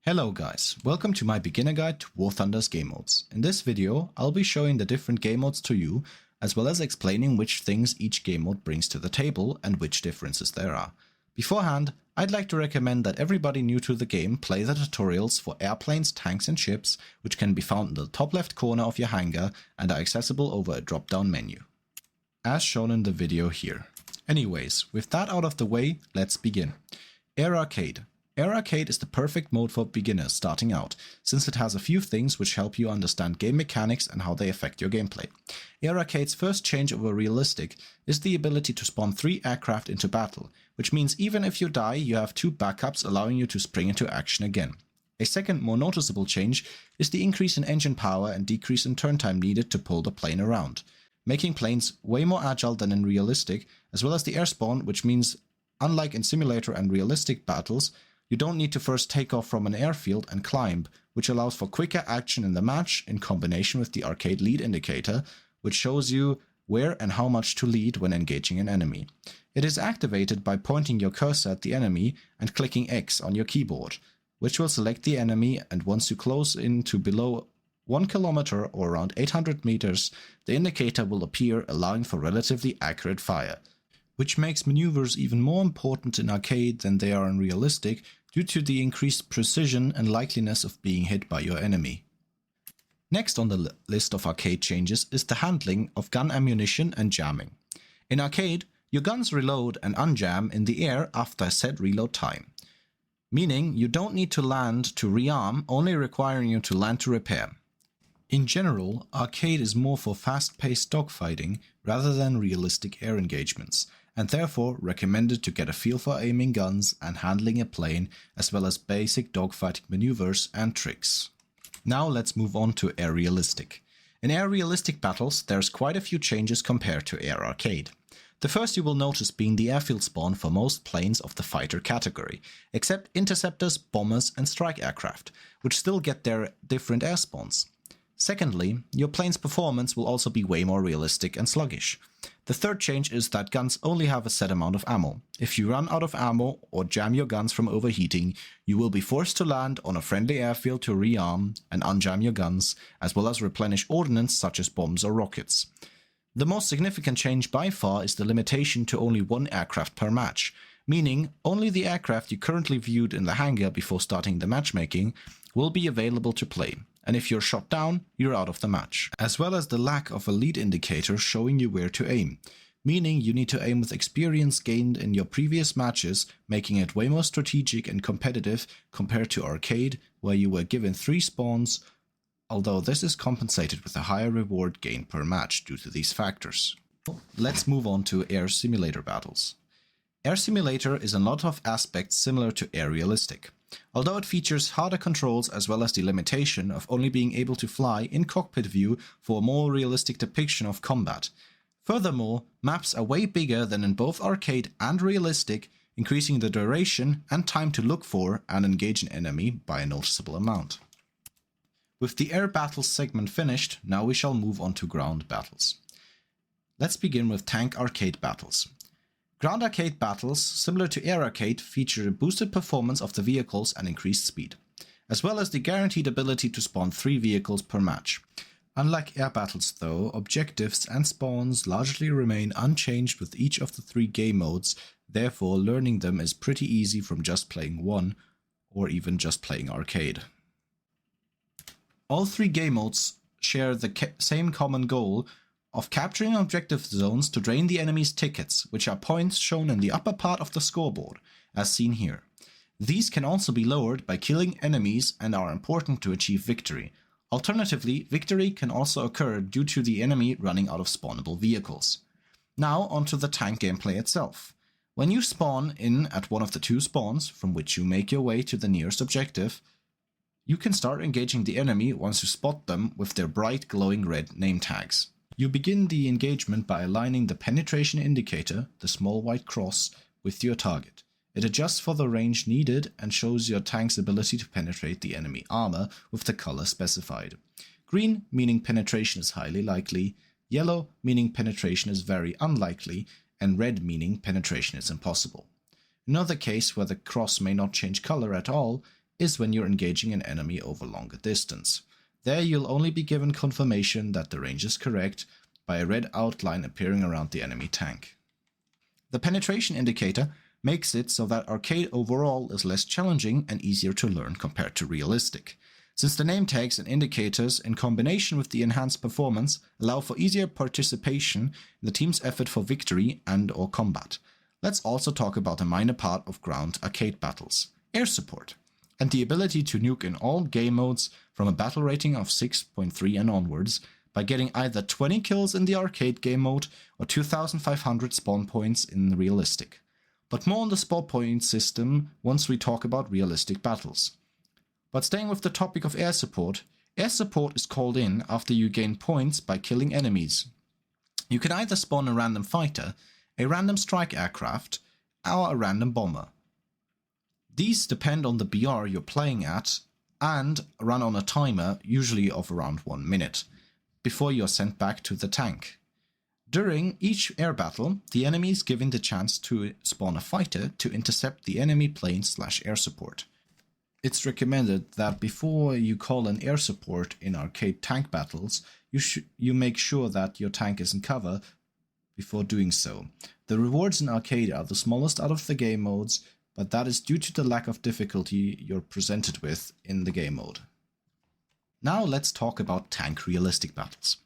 Hello guys, welcome to my beginner guide to Warthunder's game modes. In this video, I'll be showing the different game modes to you, as well as explaining which things each game mode brings to the table and which differences there are. Beforehand, I'd like to recommend that everybody new to the game play the tutorials for airplanes, tanks and ships, which can be found in the top left corner of your hangar and are accessible over a drop-down menu, as shown in the video here. Anyways, with that out of the way, let's begin. Air Arcade. Air Arcade is the perfect mode for beginners starting out, since it has a few things which help you understand game mechanics and how they affect your gameplay. Air Arcade's first change over realistic is the ability to spawn 3 aircraft into battle, which means even if you die, you have 2 backups allowing you to spring into action again. A second, more noticeable change is the increase in engine power and decrease in turn time needed to pull the plane around, making planes way more agile than in realistic, as well as the air spawn, which means, unlike in simulator and realistic battles, you don't need to first take off from an airfield and climb, which allows for quicker action in the match in combination with the arcade lead indicator, which shows you where and how much to lead when engaging an enemy. It is activated by pointing your cursor at the enemy and clicking X on your keyboard, which will select the enemy, and once you close in to below 1 kilometer or around 800 meters, the indicator will appear, allowing for relatively accurate fire, which makes maneuvers even more important in arcade than they are in realistic due to the increased precision and likeliness of being hit by your enemy. Next on the list of arcade changes is the handling of gun ammunition and jamming. In arcade, your guns reload and unjam in the air after a set reload time, meaning you don't need to land to rearm, only requiring you to land to repair. In general, arcade is more for fast-paced dogfighting rather than realistic air engagements, and therefore recommended to get a feel for aiming guns and handling a plane, as well as basic dogfighting maneuvers and tricks. Now let's move on to air realistic. In air realistic battles, there's quite a few changes compared to air arcade. The first you will notice being the airfield spawn for most planes of the fighter category, except interceptors, bombers and strike aircraft, which still get their different air spawns. Secondly, your plane's performance will also be way more realistic and sluggish. The third change is that guns only have a set amount of ammo. If you run out of ammo or jam your guns from overheating, you will be forced to land on a friendly airfield to rearm and unjam your guns, as well as replenish ordnance such as bombs or rockets. The most significant change by far is the limitation to only 1 aircraft per match, meaning only the aircraft you currently viewed in the hangar before starting the matchmaking will be available to play. And if you're shot down, you're out of the match. As well as the lack of a lead indicator showing you where to aim, meaning you need to aim with experience gained in your previous matches, making it way more strategic and competitive compared to arcade, where you were given 3 spawns, although this is compensated with a higher reward gain per match due to these factors. Let's move on to air simulator battles. Air simulator is in a lot of aspects similar to air realistic, although it features harder controls as well as the limitation of only being able to fly in cockpit view for a more realistic depiction of combat. Furthermore, maps are way bigger than in both arcade and realistic, increasing the duration and time to look for and engage an enemy by a noticeable amount. With the air battles segment finished, now we shall move on to ground battles. Let's begin with tank arcade battles. Ground arcade battles, similar to air arcade, feature a boosted performance of the vehicles and increased speed, as well as the guaranteed ability to spawn 3 vehicles per match. Unlike air battles though, objectives and spawns largely remain unchanged with each of the 3 game modes, therefore learning them is pretty easy from just playing one, or even just playing arcade. All 3 game modes share the same common goal of capturing objective zones to drain the enemy's tickets, which are points shown in the upper part of the scoreboard, as seen here. These can also be lowered by killing enemies and are important to achieve victory. Alternatively, victory can also occur due to the enemy running out of spawnable vehicles. Now onto the tank gameplay itself. When you spawn in at one of the 2 spawns, from which you make your way to the nearest objective, you can start engaging the enemy once you spot them with their bright glowing red name tags. You begin the engagement by aligning the penetration indicator, the small white cross, with your target. It adjusts for the range needed and shows your tank's ability to penetrate the enemy armor with the color specified. Green meaning penetration is highly likely, yellow meaning penetration is very unlikely, and red meaning penetration is impossible. Another case where the cross may not change color at all is when you're engaging an enemy over longer distance. There you'll only be given confirmation that the range is correct by a red outline appearing around the enemy tank. The penetration indicator makes it so that arcade overall is less challenging and easier to learn compared to realistic, since the name tags and indicators in combination with the enhanced performance allow for easier participation in the team's effort for victory and/or combat. Let's also talk about a minor part of ground arcade battles, air support, and the ability to nuke in all game modes from a battle rating of 6.3 and onwards by getting either 20 kills in the arcade game mode or 2,500 spawn points in the realistic. But more on the spawn point system once we talk about realistic battles. But staying with the topic of air support is called in after you gain points by killing enemies. You can either spawn a random fighter, a random strike aircraft, or a random bomber. These depend on the BR you're playing at and run on a timer, usually of around 1 minute, before you're sent back to the tank. During each air battle, the enemy is given the chance to spawn a fighter to intercept the enemy plane/air support. It's recommended that before you call an air support in arcade tank battles, you make sure that your tank is in cover before doing so. The rewards in arcade are the smallest out of the game modes, but that is due to the lack of difficulty you're presented with in the game mode. Now let's talk about tank realistic battles.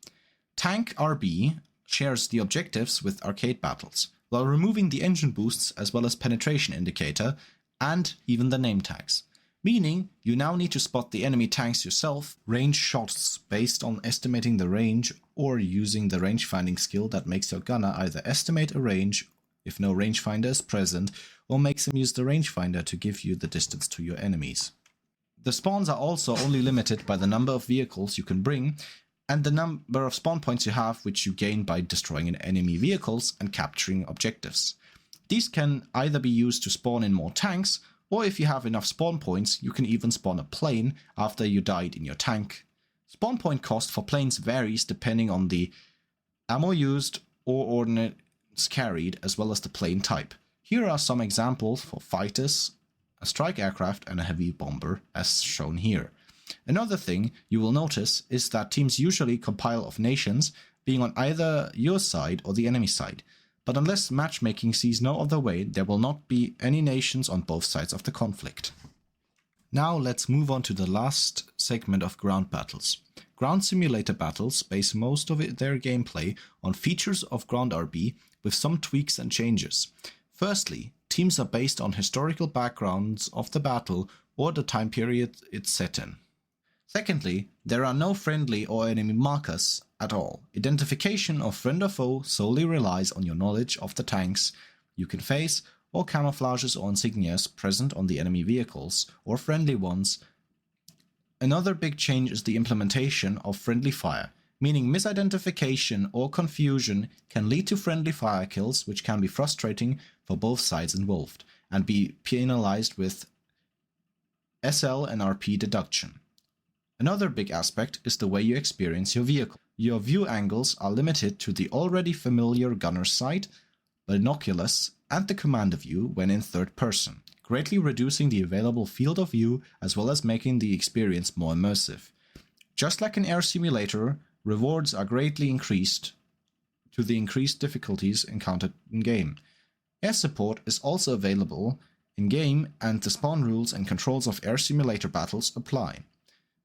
Tank RB shares the objectives with arcade battles, while removing the engine boosts as well as penetration indicator and even the name tags. Meaning, you now need to spot the enemy tanks yourself, range shots based on estimating the range or using the range finding skill that makes your gunner either estimate a range if no rangefinder is present, or makes him use the rangefinder to give you the distance to your enemies. The spawns are also only limited by the number of vehicles you can bring and the number of spawn points you have, which you gain by destroying enemy vehicles and capturing objectives. These can either be used to spawn in more tanks, or if you have enough spawn points, you can even spawn a plane after you died in your tank. Spawn point cost for planes varies depending on the ammo used or ordnance carried, as well as the plane type. Here are some examples for fighters, a strike aircraft and a heavy bomber, as shown here. Another thing you will notice is that teams usually compile of nations being on either your side or the enemy side. But unless matchmaking sees no other way, there will not be any nations on both sides of the conflict. Now let's move on to the last segment of ground battles. Ground simulator battles base most of their gameplay on features of ground RB with some tweaks and changes. Firstly, teams are based on historical backgrounds of the battle or the time period it's set in. Secondly, there are no friendly or enemy markers at all. Identification of friend or foe solely relies on your knowledge of the tanks you can face or camouflages or insignias present on the enemy vehicles or friendly ones. Another big change is the implementation of friendly fire, meaning misidentification or confusion can lead to friendly fire kills, which can be frustrating for both sides involved and be penalized with SL and RP deduction. Another big aspect is the way you experience your vehicle. Your view angles are limited to the already familiar gunner's sight, binoculars, and the commander view when in third person, greatly reducing the available field of view as well as making the experience more immersive. Just like an air simulator, rewards are greatly increased to the increased difficulties encountered in-game. Air support is also available in-game, and the spawn rules and controls of air simulator battles apply.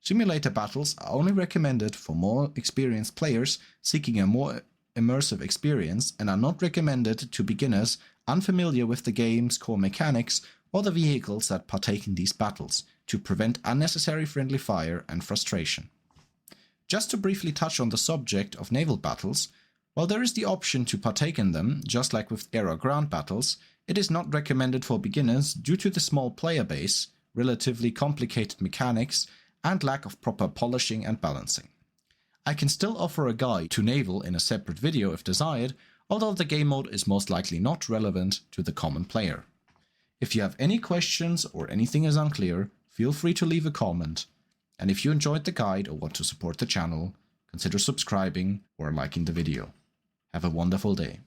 Simulator battles are only recommended for more experienced players seeking a more immersive experience and are not recommended to beginners unfamiliar with the game's core mechanics or the vehicles that partake in these battles, to prevent unnecessary friendly fire and frustration. Just to briefly touch on the subject of naval battles, while there is the option to partake in them, just like with air or ground battles, it is not recommended for beginners due to the small player base, relatively complicated mechanics, and lack of proper polishing and balancing. I can still offer a guide to naval in a separate video if desired, although the game mode is most likely not relevant to the common player. If you have any questions or anything is unclear, feel free to leave a comment. And if you enjoyed the guide or want to support the channel, consider subscribing or liking the video. Have a wonderful day.